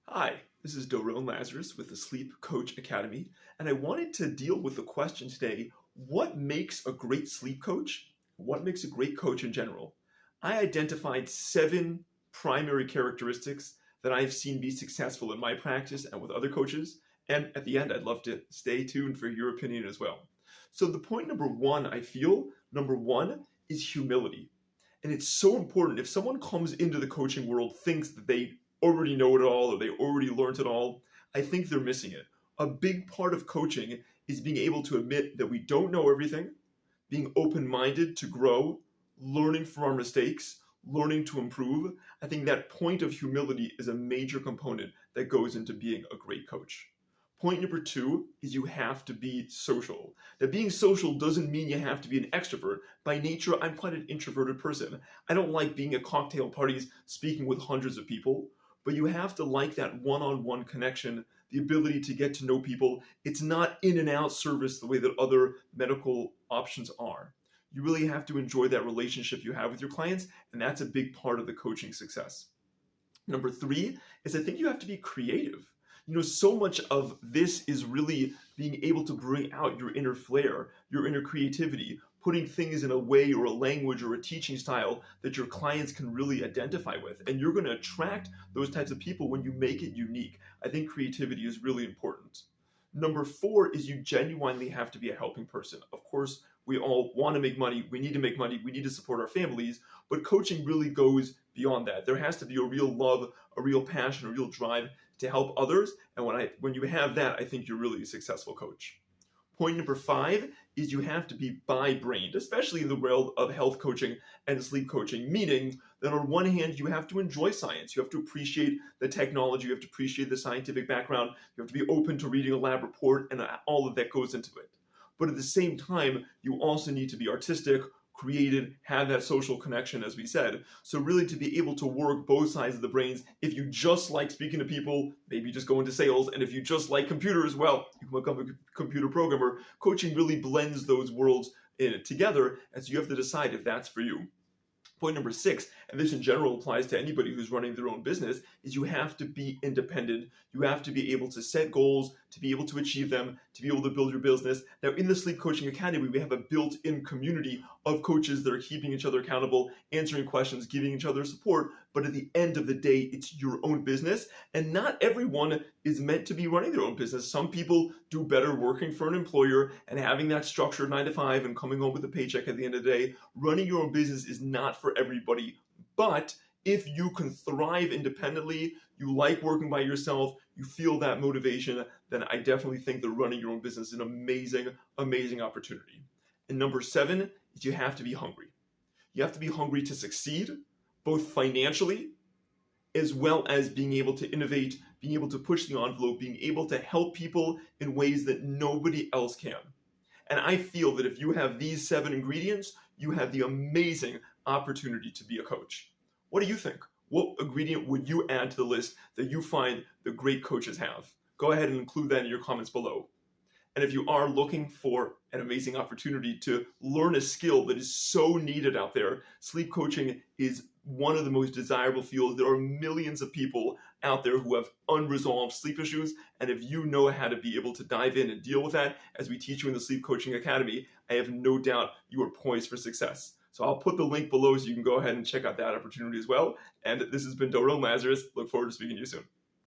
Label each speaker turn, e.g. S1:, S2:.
S1: Hi, this is Dorone Lazarus with the Sleep Coach Academy, and I wanted to deal with the question today, what makes a great sleep coach? What makes a great coach in general? I identified 7 primary characteristics that I've seen be successful in my practice and with other coaches, and at the end, I'd love to stay tuned for your opinion as well. So the point number 1, I feel, number 1 is humility. And it's so important if someone comes into the coaching world, thinks that they already know it all or they already learned it all, I think they're missing it. A big part of coaching is being able to admit that we don't know everything, being open minded to grow, learning from our mistakes, learning to improve. I think that point of humility is a major component that goes into being a great coach. Point number 2 is you have to be social. Now, being social doesn't mean you have to be an extrovert. By nature, I'm quite an introverted person. I don't like being at cocktail parties speaking with hundreds of people, but you have to like that one-on-one connection, the ability to get to know people. It's not in and out service the way that other medical options are. You really have to enjoy that relationship you have with your clients, and that's a big part of the coaching success. Number 3 is I think you have to be creative. So much of this is really being able to bring out your inner flair, your inner creativity, putting things in a way or a language or a teaching style that your clients can really identify with. And you're going to attract those types of people when you make it unique. I think creativity is really important. Number 4 is you genuinely have to be a helping person. Of course, we all want to make money. We need to make money. We need to support our families. But coaching really goes beyond that. There has to be a real love, a real passion, a real drive to help others. And when you have that, I think you're really a successful coach. Point number 5 is you have to be by-brained, especially in the world of health coaching and sleep coaching, meaning that on one hand, you have to enjoy science. You have to appreciate the technology. You have to appreciate the scientific background. You have to be open to reading a lab report, and all of that goes into it. But at the same time, you also need to be artistic, creative, have that social connection, as we said. So really to be able to work both sides of the brains. If you just like speaking to people, maybe just go into sales. And if you just like computers, well, you can become a computer programmer. Coaching really blends those worlds together, and so you have to decide if that's for you. Point number 6, and this in general applies to anybody who's running their own business, is you have to be independent. You have to be able to set goals, to be able to achieve them, to be able to build your business. Now, in the Sleep Coaching Academy, we have a built-in community of coaches that are keeping each other accountable, answering questions, giving each other support. But at the end of the day, it's your own business, and not everyone is meant to be running their own business. Some people do better working for an employer and having that structured 9 to 5 and coming home with a paycheck at the end of the day. Running your own business is not for everybody, but if you can thrive independently, you like working by yourself, you feel that motivation, then I definitely think that running your own business is an amazing, amazing opportunity. And number 7 is you have to be hungry. You have to be hungry to succeed, both financially, as well as being able to innovate, being able to push the envelope, being able to help people in ways that nobody else can. And I feel that if you have these 7 ingredients, you have the amazing opportunity to be a coach. What do you think? What ingredient would you add to the list that you find the great coaches have? Go ahead and include that in your comments below. And if you are looking for an amazing opportunity to learn a skill that is so needed out there, sleep coaching is one of the most desirable fields. There are millions of people out there who have unresolved sleep issues. And if you know how to be able to dive in and deal with that, as we teach you in the Sleep Coaching Academy, I have no doubt you are poised for success. So I'll put the link below so you can go ahead and check out that opportunity as well. And this has been Dorone Lazarus. Look forward to speaking to you soon.